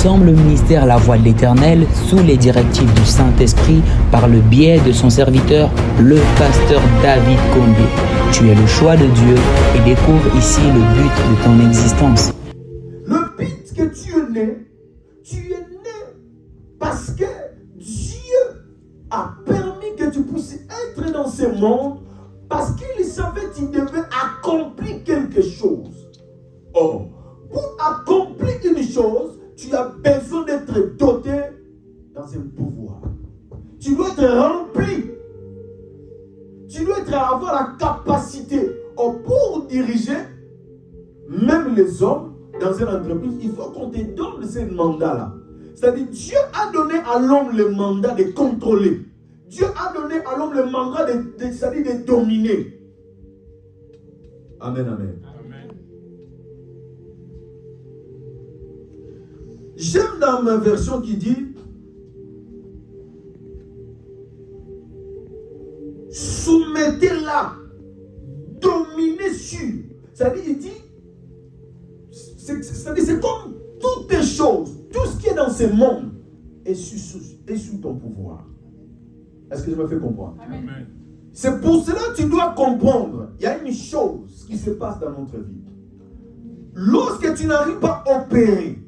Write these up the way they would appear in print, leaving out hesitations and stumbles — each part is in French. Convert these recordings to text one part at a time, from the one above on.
sommes le ministère La Voix de l'Éternel sous les directives du Saint-Esprit par le biais de son serviteur, le pasteur David Condé. Tu es le choix de Dieu et découvre ici le but de ton existence. Le but que tu es né parce que Dieu a permis que tu puisses être dans ce monde parce qu'il savait que tu devais accomplir quelque chose. Or, pour accomplir une chose, tu as besoin d'être doté dans un pouvoir. Tu dois être rempli. Tu dois avoir la capacité pour diriger même les hommes dans une entreprise. Il faut qu'on te donne ce mandat-là. C'est-à-dire, Dieu a donné à l'homme le mandat de contrôler. Dieu a donné à l'homme le mandat de dominer. Amen, amen. J'aime dans ma version qui dit soumettez-la, dominez sur. C'est-à-dire, il dit, c'est comme toutes les choses, tout ce qui est dans ce monde est sous ton pouvoir. Est-ce que je me fais comprendre? Amen. C'est pour cela que tu dois comprendre. Il y a une chose qui se passe dans notre vie. Lorsque tu n'arrives pas à opérer,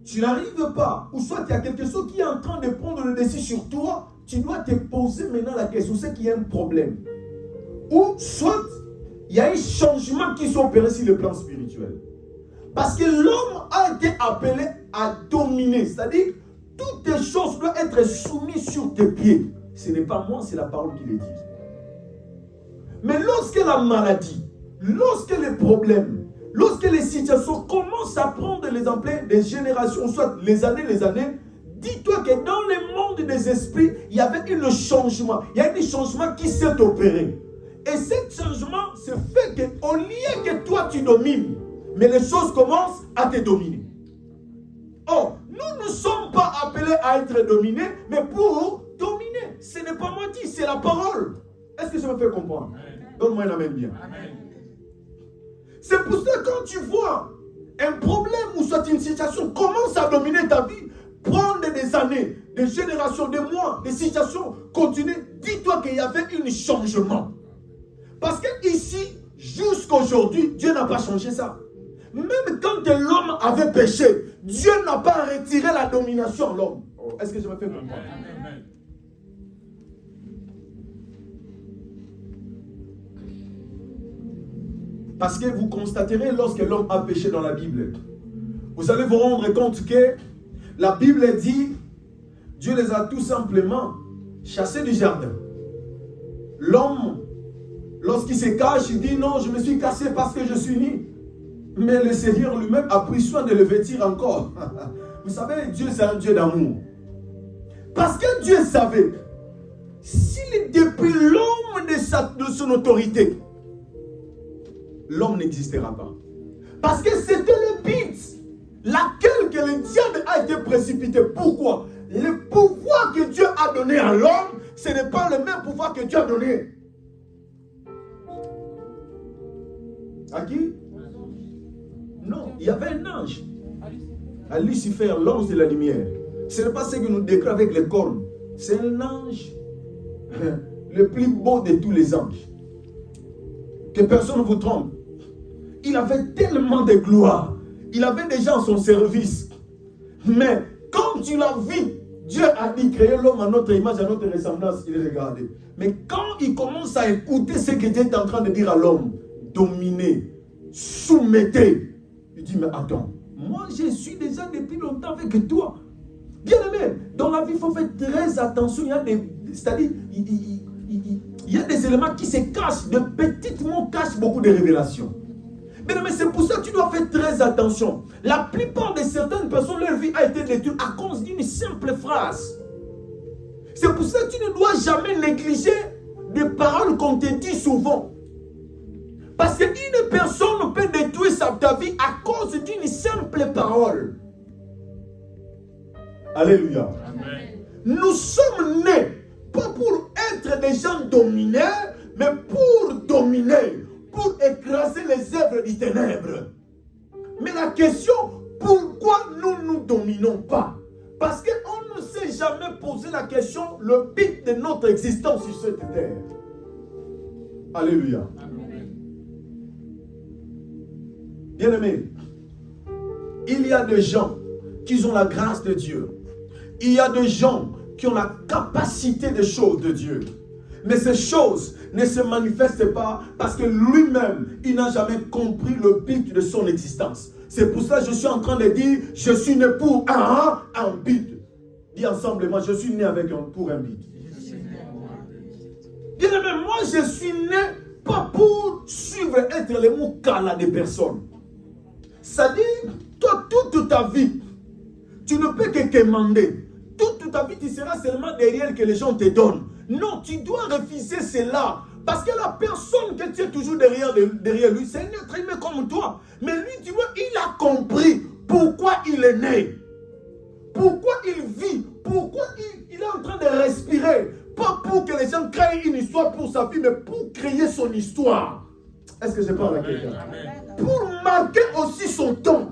tu n'arrives pas, ou soit il y a quelque chose qui est en train de prendre le dessus sur toi, tu dois te poser maintenant la question, c'est qu'il y a un problème. Ou soit il y a un changement qui s'opère sur le plan spirituel. Parce que l'homme a été appelé à dominer, c'est-à-dire toutes les choses doivent être soumises sur tes pieds. Ce n'est pas moi, c'est la parole qui le dit. Mais lorsque la maladie, lorsque les problèmes, lorsque les situations commencent à prendre les ampleurs des générations, soit les années, dis-toi que dans le monde des esprits, il y avait un changement. Il y a un changement qui s'est opéré. Et ce changement se fait qu'au lieu que toi tu domines, mais les choses commencent à te dominer. Or, nous ne sommes pas appelés à être dominés, mais pour dominer. Ce n'est pas moi qui, c'est la parole. Est-ce que ça me fait comprendre? Donne-moi un amen bien. Amen. C'est pour ça que quand tu vois un problème ou soit une situation commence à dominer ta vie, prendre des années, des générations, des mois, des situations continuent, dis-toi qu'il y avait un changement. Parce que ici, jusqu'aujourd'hui, Dieu n'a pas changé ça. Même quand l'homme avait péché, Dieu n'a pas retiré la domination à l'homme. Est-ce que je me fais comprendre? Parce que vous constaterez lorsque l'homme a péché dans la Bible, vous allez vous rendre compte que la Bible dit, Dieu les a tout simplement chassés du jardin. L'homme, lorsqu'il se cache, il dit non, je me suis cassé parce que je suis nu. Mais le Seigneur lui-même a pris soin de le vêtir encore. Vous savez, Dieu c'est un Dieu d'amour. Parce que Dieu savait, s'il depuis l'homme de son autorité, l'homme n'existera pas. Parce que c'était le but, laquelle que le diable a été précipité. Pourquoi? Le pouvoir que Dieu a donné à l'homme, ce n'est pas le même pouvoir que Dieu a donné. À qui? Non, il y avait un ange. À Lucifer, l'ange de la lumière. Ce n'est pas ce que nous décrivons avec les cornes. C'est un ange, le plus beau de tous les anges. Que personne ne vous trompe. Il avait tellement de gloire. Il avait des gens à son service. Mais quand tu l'as vu, Dieu a dit créer l'homme à notre image, à notre ressemblance, il est regardé. Mais quand il commence à écouter ce que Dieu est en train de dire à l'homme, dominez, soumettez, il dit mais attends, moi je suis déjà depuis longtemps avec toi. Bien aimé, dans la vie il faut faire très attention. Il y a c'est-à-dire, il y a des éléments qui se cachent, de petits mots cachent beaucoup de révélations. Mais c'est pour ça que tu dois faire très attention. La plupart de certaines personnes, leur vie a été détruite à cause d'une simple phrase. C'est pour ça que tu ne dois jamais négliger des paroles qu'on te dit souvent. Parce qu'une personne peut détruire ta vie à cause d'une simple parole. Alléluia. Amen. Nous sommes nés, pas pour être des gens dominés, mais pour dominer, pour écraser les œuvres du ténèbre. Mais la question, pourquoi nous nous dominons? Non pas. Parce qu'on ne s'est jamais posé la question, le but de notre existence sur cette terre. Alléluia. Bien-aimés, il y a des gens qui ont la grâce de Dieu. Il y a des gens qui ont la capacité des choses de Dieu. Mais ces choses ne se manifestent pas parce que lui-même, il n'a jamais compris le but de son existence. C'est pour ça que je suis en train de dire, je suis né pour un but. Dis ensemble, moi, je suis né pour un but. Bien-aimé, moi, je suis né pas pour suivre, être les moukala des personnes. C'est-à-dire, toi, toute ta vie, tu ne peux que demander. Toute ta vie, tu seras seulement derrière que les gens te donnent. Non, tu dois refuser cela. Parce que la personne que tu es toujours derrière lui, c'est un être humain comme toi. Mais lui, tu vois, il a compris pourquoi il est né. Pourquoi il vit. Pourquoi il est en train de respirer. Pas pour que les gens créent une histoire pour sa vie, mais pour créer son histoire. Est-ce que je parle à quelqu'un? Pour marquer aussi son temps.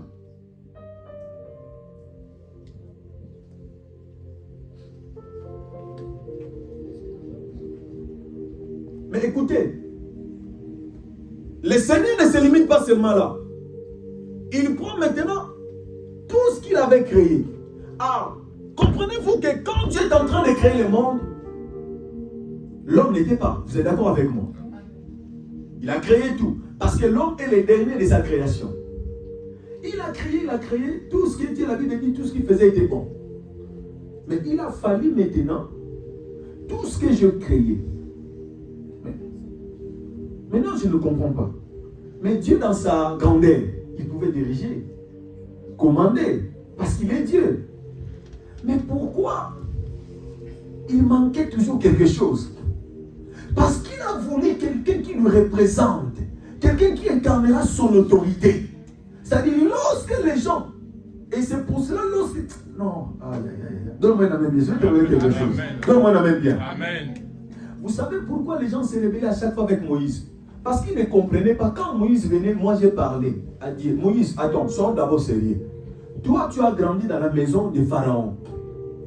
Mais écoutez, le Seigneur ne se limite pas seulement là. Il prend maintenant tout ce qu'il avait créé. Ah, comprenez-vous que quand Dieu est en train de créer le monde, l'homme n'était pas. Vous êtes d'accord avec moi? Il a créé tout. Parce que l'homme est le dernier de sa création. Il a créé tout ce qui était, la Bible dit, tout ce qu'il faisait était bon. Mais il a fallu maintenant, tout ce que je créais. Maintenant, je ne comprends pas. Mais Dieu, dans sa grandeur, il pouvait diriger, commander, parce qu'il est Dieu. Mais pourquoi il manquait toujours quelque chose? Parce qu'il a voulu quelqu'un qui le représente, quelqu'un qui incarnera son autorité. C'est-à-dire, lorsque les gens, et c'est pour cela, lorsque... Non, donne-moi un amen bien, je vais te donner quelque chose. Donne-moi un amen bien. Amen. Vous savez pourquoi les gens se réveillaient à chaque fois avec Moïse? Parce qu'ils ne comprenaient pas. Quand Moïse venait, moi j'ai parlé à Dieu. Moïse, attends, sois d'abord sérieux. Toi, tu as grandi dans la maison de Pharaon.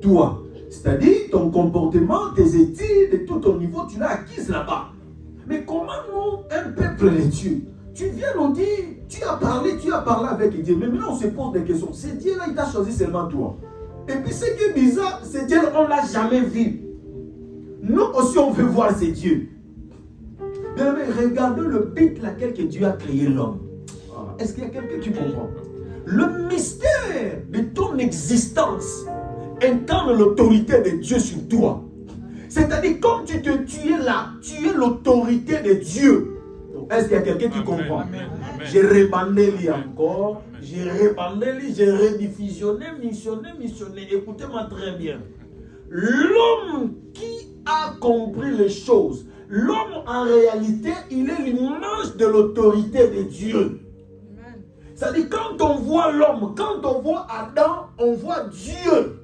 Toi. C'est-à-dire, ton comportement, tes études, et tout ton niveau, tu l'as acquis là-bas. Mais comment nous, un peuple de Dieu, tu viens nous dire, tu as parlé avec Dieu. Mais maintenant, on se pose des questions. C'est Dieu-là, il t'a choisi seulement toi. Et puis, ce qui est bizarre, c'est Dieu, on ne l'a jamais vu. Nous aussi, on veut voir ces dieux. Bien, mais regardez le but laquelle que Dieu a créé l'homme. Est-ce qu'il y a quelqu'un qui comprend? Le mystère de ton existence incarne l'autorité de Dieu sur toi. C'est-à-dire, comme tu es là, tu es l'autorité de Dieu. Est-ce qu'il y a quelqu'un qui comprend? J'ai rebandé encore, j'ai rediffusionné, missionné. Écoutez-moi très bien. L'homme qui a compris les choses, l'homme en réalité, il est l'image de l'autorité de Dieu. C'est-à-dire, quand on voit l'homme, quand on voit Adam, on voit Dieu.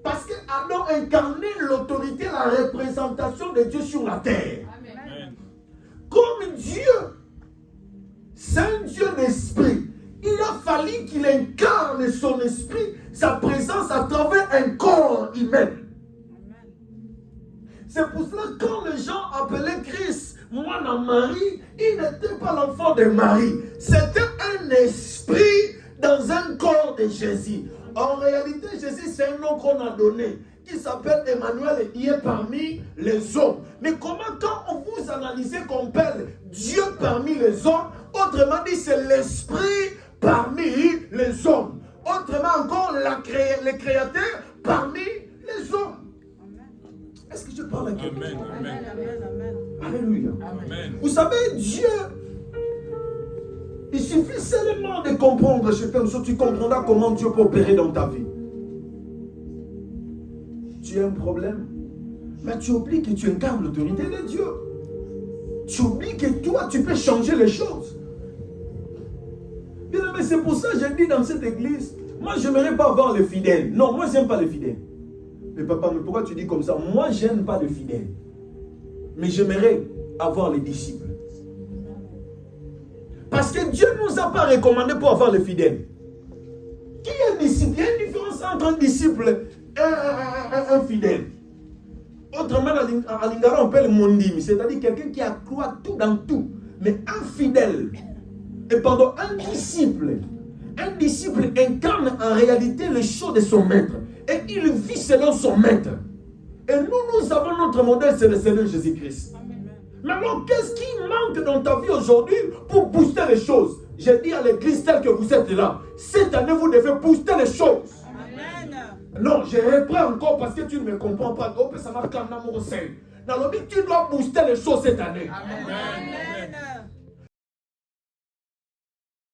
Parce que Adam incarnait l'autorité, la représentation de Dieu sur la terre. Amen. Comme Dieu, c'est un Dieu d'esprit. Il a fallu qu'il incarne son esprit, sa présence à travers un corps humain. C'est pour cela que quand les gens appelaient Christ, moi dans Marie, il n'était pas l'enfant de Marie. C'était un esprit dans un corps de Jésus. En réalité, Jésus, c'est un nom qu'on a donné, qui s'appelle Emmanuel, et il est parmi les hommes. Mais comment, quand vous analysez qu'on parle Dieu parmi les hommes, autrement dit, c'est l'esprit parmi les hommes. Autrement encore, le créateur parmi les hommes. Est-ce que je parle à quelqu'un? Amen. Alléluia. Amen. Vous savez, Dieu, il suffit seulement de comprendre certaines choses, tu comprendras comment Dieu peut opérer dans ta vie. Tu as un problème, mais tu oublies que tu incarnes l'autorité de Dieu. Tu oublies que toi, tu peux changer les choses. Bien, mais c'est pour ça que j'ai dit dans cette église, moi, je n'aimerais pas avoir les fidèles. Non, moi, je n'aime pas les fidèles. Mais papa, mais pourquoi tu dis comme ça? Moi, je n'aime pas les fidèles. Mais j'aimerais avoir les disciples. Parce que Dieu ne nous a pas recommandé pour avoir les fidèles. Qui est disciple? Il y a une différence entre un disciple et un fidèle. Autrement, en lingala, on appelle mondimi, c'est-à-dire quelqu'un qui a cru à tout dans tout. Mais un fidèle, et pardon, un disciple incarne en réalité le choix de son maître. Et il vit selon son maître. Et nous avons notre modèle, c'est le Seigneur Jésus-Christ. Maintenant, qu'est-ce qui manque dans ta vie aujourd'hui pour booster les choses? J'ai dit à l'église telle que vous êtes là, cette année, vous devez booster les choses. Amen. Non, je reprends encore parce que tu ne me comprends pas. Ça marque un amour au sein. Tu dois booster les choses cette année. Amen.